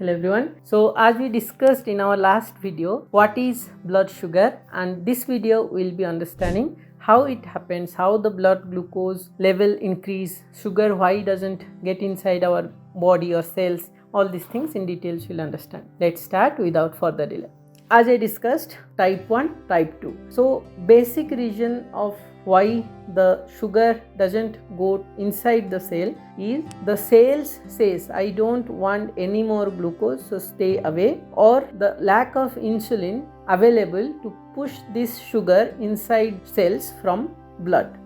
Hello everyone. So as we discussed in our last video, what is blood sugar, and this video will be understanding how it happens, how the blood glucose level increase, sugar why doesn't get inside our body or cells, all these things in detail you'll understand. Let's start without further delay. As I discussed, type 1, type 2. So basic reason of why the sugar doesn't go inside the cell is the cells says I don't want any more glucose, so stay away, or the lack of insulin available to push this sugar inside cells from blood.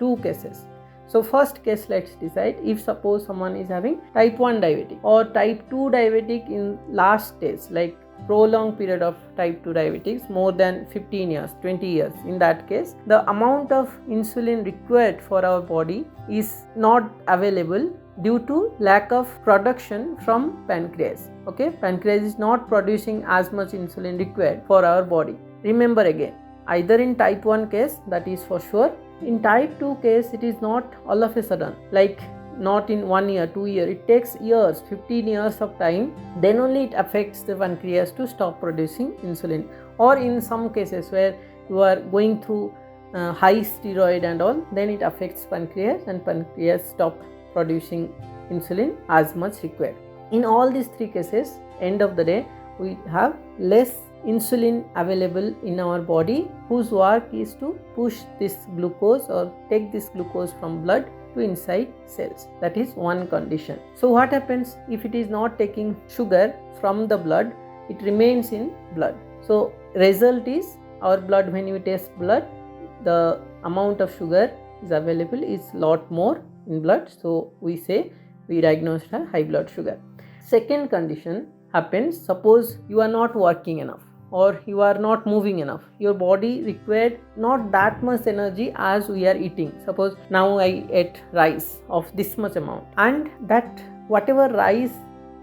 Two cases. So first case, let's decide if suppose someone is having type 1 diabetic or type 2 diabetic in last stage, like prolonged period of type 2 diabetics, more than 15 years, 20 years. In that case, the amount of insulin required for our body is not available due to lack of production from pancreas. Okay, pancreas is not producing as much insulin required for our body. Remember again, either in type 1 case, that is for sure. In type 2 case, it is not all of a sudden, like not in 1 year, 2 years, it takes years, 15 years of time, then only it affects the pancreas to stop producing insulin. Or in some cases where you are going through high steroid and all, then it affects pancreas and pancreas stop producing insulin as much required. In all these three cases, end of the day, we have less insulin available in our body, whose work is to push this glucose or take this glucose from blood to inside cells. That is one condition. So what happens if it is not taking sugar from the blood? It remains in blood. So result is our blood, when you test blood, the amount of sugar is available is lot more in blood. So we say we diagnosed a high blood sugar. Second condition happens, suppose you are not working enough or you are not moving enough. Your body required not that much energy as we are eating. Suppose now I ate rice of this much amount, and that whatever rice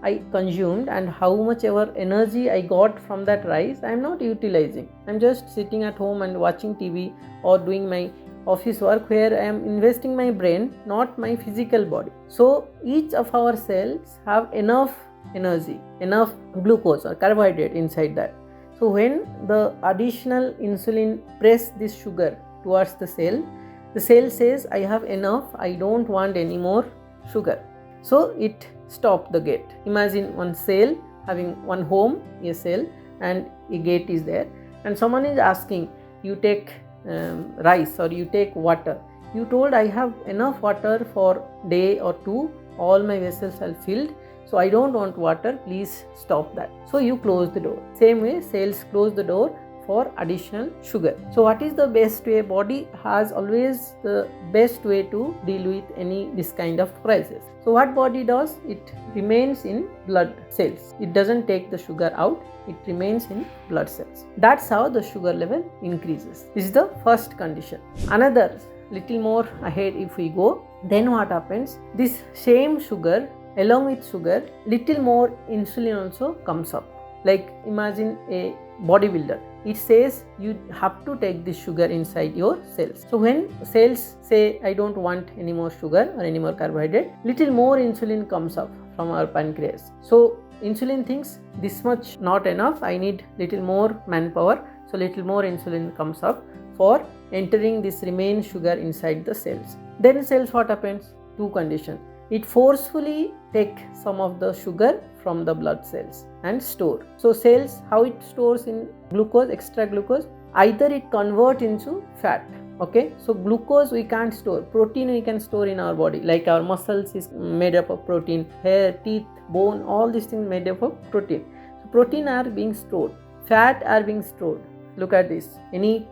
I consumed and how much ever energy I got from that rice, I am not utilizing. I am just sitting at home and watching TV or doing my office work, where I am investing my brain, not my physical body. So each of our cells have enough energy, enough glucose or carbohydrate inside that. So when the additional insulin press this sugar towards the cell says I have enough, I don't want any more sugar. So it stops the gate. Imagine one cell having one home, a cell, and a gate is there, and someone is asking you take rice or you take water. You told I have enough water for day or two, all my vessels are filled, so I don't want water, please stop that. So you close the door. Same way cells close the door for additional sugar. So what is the best way? Body has always the best way to deal with this kind of crisis. So what body does? It remains in blood cells. It doesn't take the sugar out, it remains in blood cells. That's how the sugar level increases. This is the first condition. Another little more ahead if we go, then what happens? This same sugar, along with sugar, little more insulin also comes up. Like imagine a bodybuilder. It says you have to take this sugar inside your cells. So when cells say I don't want any more sugar or any more carbohydrate, little more insulin comes up from our pancreas. So insulin thinks this much not enough, I need little more manpower. So little more insulin comes up for entering this remaining sugar inside the cells. Then cells, what happens? Two conditions. It forcefully take some of the sugar from the blood cells and store. So cells, how it stores in glucose, extra glucose, either it convert into fat. Okay, so glucose we can't store, protein we can store in our body, like our muscles is made up of protein, hair, teeth, bone, all these things made up of protein. So protein are being stored, fat are being stored. Look at this, any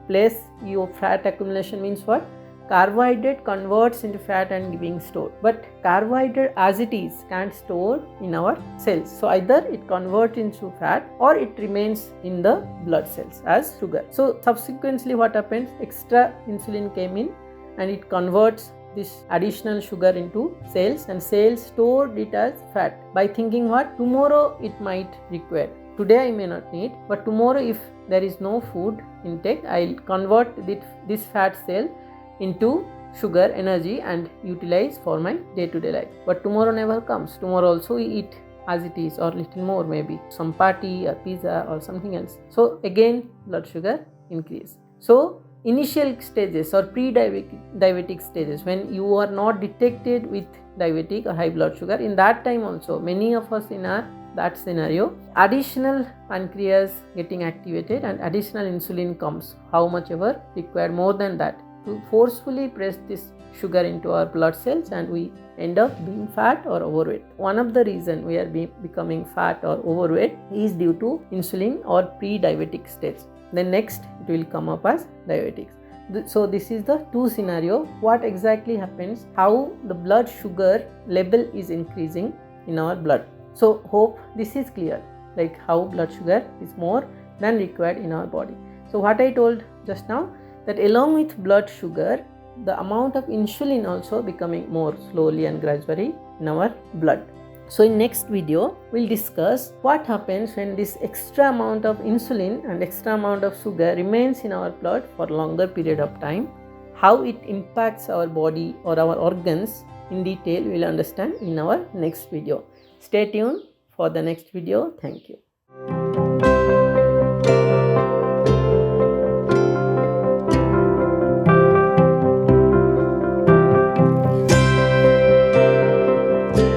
place your fat accumulation means what? Carbohydrate converts into fat and being stored, but carbohydrate as it is can't store in our cells. So either it converts into fat or it remains in the blood cells as sugar. So subsequently what happens? Extra insulin came in and it converts this additional sugar into cells, and cells stored it as fat by thinking what? Tomorrow it might require. Today I may not need, but tomorrow if there is no food intake, I'll convert this fat cell into sugar energy and utilize for my day-to-day life. But tomorrow never comes. Tomorrow also we eat as it is, or little more, maybe some party or pizza or something else. So again blood sugar increase. So initial stages or pre-diabetic stages, when you are not detected with diabetic or high blood sugar, in that time also many of us in that scenario, additional pancreas getting activated and additional insulin comes, how much ever required, more than that, to forcefully press this sugar into our blood cells, and we end up being fat or overweight. One of the reason we are becoming fat or overweight is due to insulin or pre-diabetic stage. Then next it will come up as diabetics. So this is the two scenario, what exactly happens, how the blood sugar level is increasing in our blood. So hope this is clear, like how blood sugar is more than required in our body. So what I told just now, that along with blood sugar, the amount of insulin also becoming more slowly and gradually in our blood. So in next video, we'll discuss what happens when this extra amount of insulin and extra amount of sugar remains in our blood for longer period of time, how it impacts our body or our organs in detail. We'll understand in our next video. Stay tuned for the next video. Thank you.